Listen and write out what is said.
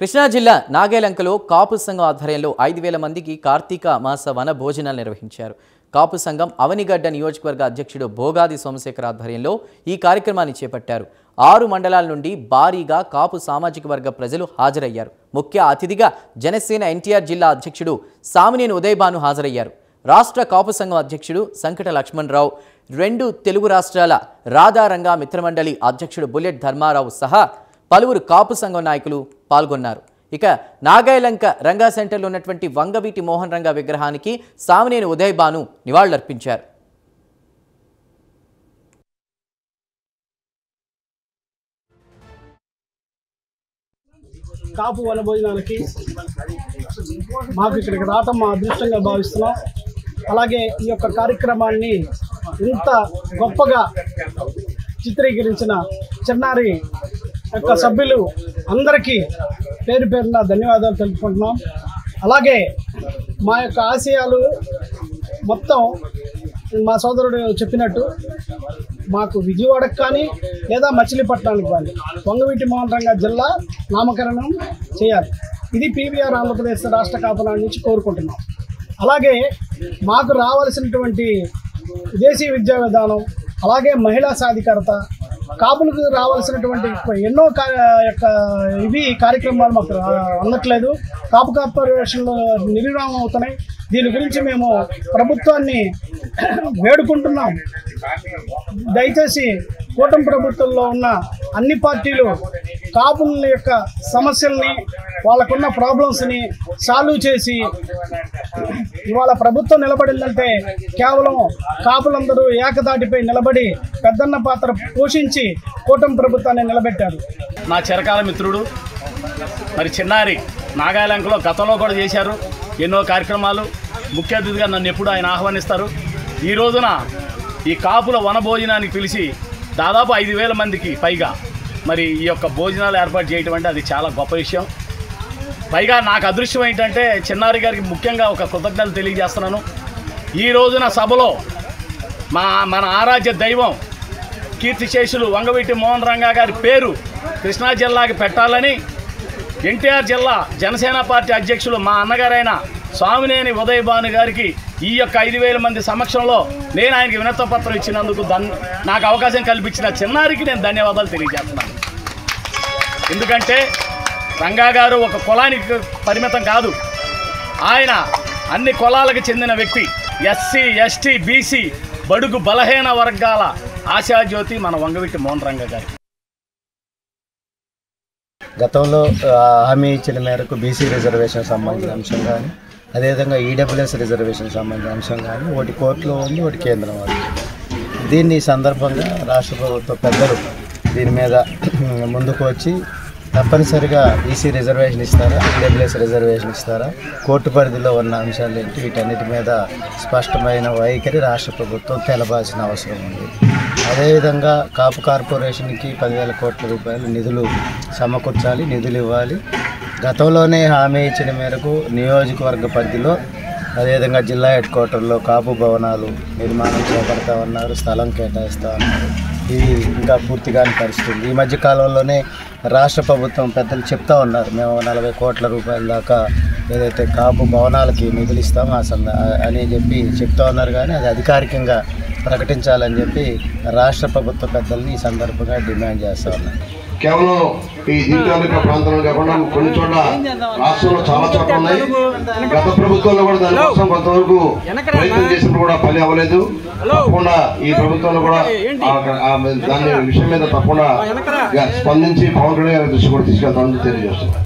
కృష్ణా జిల్లా నాగేలంకలో కాపు సంఘం ఆధ్వర్యంలో 5,000 మందికి కార్తీక మాస వన భోజనాలు నిర్వహించారు. కాపు సంఘం అవనిగడ్డ నియోజకవర్గ అధ్యక్షుడు భోగాది సోమశేఖర్ ఆధ్వర్యంలో ఈ కార్యక్రమాన్ని చేపట్టారు. 6 మండలాల నుండి భారీగా కాపు సామాజిక వర్గ ప్రజలు హాజరయ్యారు. ముఖ్య అతిథిగా జనసేన ఎన్టీఆర్ జిల్లా అధ్యక్షుడు సామినేని ఉదయభాను హాజరయ్యారు. రాష్ట్ర కాపు సంఘం అధ్యక్షుడు సంకట లక్ష్మణరావు, 2 తెలుగు రాష్ట్రాల రాధారంగా మిత్రమండలి అధ్యక్షుడు బుల్లెట్ ధర్మారావు సహా పలువురు కాపు సంఘం నాయకులు పాల్గొన్నారు. ఇక నాగాయలంక రంగా సెంటర్లో ఉన్నటువంటి వంగవీటి మోహన్ రంగా విగ్రహానికి సామినేని ఉదయభాను నివాళులర్పించారు. కాపు వన భోజనాలకి మాకు ఇక్కడికి రావటం మా అదృష్టంగా భావిస్తున్నాం. అలాగే ఈ యొక్క కార్యక్రమాన్ని ఇంత గొప్పగా చిత్రీకరించిన చిన్నారి యొక్క సభ్యులు అందరికీ పేరు పేరున ధన్యవాదాలు తెలుపుకుంటున్నాం. అలాగే మా యొక్క ఆశయాలు మొత్తం మా సోదరుడు చెప్పినట్టు మాకు విజయవాడకు కానీ లేదా మచిలీపట్నానికి కానీ వంగవీటి మోహన్ రంగా జిల్లా నామకరణం చేయాలి. ఇది పీవీఆర్ ఆంధ్రప్రదేశ్ రాష్ట్ర కాపునాడు నుంచి కోరుకుంటున్నాం. అలాగే మాకు రావాల్సినటువంటి విదేశీ విద్యా విధానం, అలాగే మహిళా సాధికారత, కాపులకు రావాల్సినటువంటి ఎన్నో కార్యక్రమాలు మాకు అందట్లేదు. కాపు కార్పొరేషన్లో నిర్విరామం అవుతున్నాయి. దీని గురించి మేము ప్రభుత్వాన్ని వేడుకుంటున్నాం. దయచేసి కూటమి ప్రభుత్వంలో ఉన్న అన్ని పార్టీలు కాపుల యొక్క సమస్యల్ని, వాళ్ళకున్న ప్రాబ్లమ్స్ని సాల్వ్ చేసి ఇవాళ ప్రభుత్వం నిలబడిందంటే కేవలం కాపులందరూ ఏకదాటిపై నిలబడి పెద్దన్న పాత్ర పోషించి కూటమి ప్రభుత్వాన్ని నిలబెట్టారు. నా చిరకాల మిత్రుడు మరి చిన్నారి నాగాలంకలో గతంలో కూడా చేశారు ఎన్నో కార్యక్రమాలు. ముఖ్య అతిథిగా నన్ను ఎప్పుడు ఆయన ఆహ్వానిస్తారు. ఈ రోజున ఈ కాపుల వన భోజనానికి పిలిచి దాదాపు 5,000 మందికి పైగా మరి ఈ యొక్క భోజనాలు ఏర్పాటు చేయటం అంటే అది చాలా గొప్ప విషయం. పైగా నాకు అదృష్టం ఏంటంటే చిన్నారి గారికి ముఖ్యంగా ఒక కృతజ్ఞతలు తెలియజేస్తున్నాను. ఈ రోజున సభలో మన ఆరాధ్య దైవం కీర్తిశేషులు వంగవీటి మోహన్ రంగా గారి పేరు కృష్ణా జిల్లాకి పెట్టాలని ఎన్టీఆర్ జిల్లా జనసేన పార్టీ అధ్యక్షులు మా అన్నగారైన సామినేని ఉదయభాను గారికి ఈ యొక్క 5,000 మంది సమక్షంలో నేను ఆయనకి వినతిపత్రం ఇచ్చినందుకు నాకు అవకాశం కల్పించిన చిన్నారికి నేను ధన్యవాదాలు తెలియజేస్తున్నాను. ఎందుకంటే రంగా గారు ఒక కులానికి పరిమితం కాదు, ఆయన అన్ని కులాలకు చెందిన వ్యక్తి. ఎస్సీ, ఎస్టీ, బీసీ, బడుగు బలహీన వర్గాల ఆశాజ్యోతి మన వంగవీటి మోహన్ రంగా గారు. గతంలో హామీ ఇచ్చిన మేరకు బీసీ రిజర్వేషన్ సంబంధించిన అంశం కానీ, అదేవిధంగా ఈడబ్ల్యూఎస్ రిజర్వేషన్ సంబంధించిన అంశం కానీ ఒకటి కోర్టులో ఉంది, ఒకటి కేంద్రం ఉంది. దీన్ని సందర్భంగా రాష్ట్ర ప్రభుత్వ పెద్దలు దీని మీద ముందుకు వచ్చి తప్పనిసరిగా బీసీ రిజర్వేషన్ ఇస్తారా, ఈడబ్ల్యూఎస్ రిజర్వేషన్ ఇస్తారా, కోర్టు పరిధిలో ఉన్న అంశాలు ఏంటి, వీటన్నిటి మీద స్పష్టమైన వైఖరి రాష్ట్ర ప్రభుత్వం తెలపాల్సిన అవసరం ఉంది. అదేవిధంగా కాపు కార్పొరేషన్కి 10,000 కోట్ల రూపాయలు నిధులు సమకూర్చాలి, నిధులు ఇవ్వాలి. గతంలోనే హామీ ఇచ్చిన మేరకు నియోజకవర్గ పరిధిలో అదేవిధంగా జిల్లా హెడ్ క్వార్టర్లో కాపు భవనాలు నిర్మాణం చేపడతా ఉన్నారు, స్థలం కేటాయిస్తూ ఉన్నారు. ఇది ఇంకా పూర్తిగాని పరిస్థితి. ఈ మధ్య కాలంలోనే రాష్ట్ర ప్రభుత్వం పెద్దలు చెప్తా ఉన్నారు, మేము 40 కోట్ల రూపాయల దాకా ఏదైతే కాపు భవనాలకి నిధులు ఇస్తామో అని చెప్పి చెప్తా ఉన్నారు. కానీ అది అధికారికంగా ప్రకటించాలని చెప్పి రాష్ట్ర ప్రభుత్వ పెద్దల్ని ఈ సందర్భంగా డిమాండ్ చేస్తూ ఉన్నారు. కేవలం ఈ దీర్ఘకాలిక ప్రాంతంలో కాకుండా కొన్ని చోట్ల రాష్ట్రంలో చాలా చోట్ల ఉన్నాయి. గత ప్రభుత్వంలో కూడా దానికోసం కొంతవరకు ప్రయత్నం చేసినప్పుడు కూడా పని అవ్వలేదు. తప్పకుండా ఈ ప్రభుత్వంలో కూడా దాని విషయం మీద తప్పకుండా స్పందించి పవన్ కళ్యాణ్ గారి దృష్టి కూడా తీసుకెళ్తామని తెలియజేస్తున్నాం.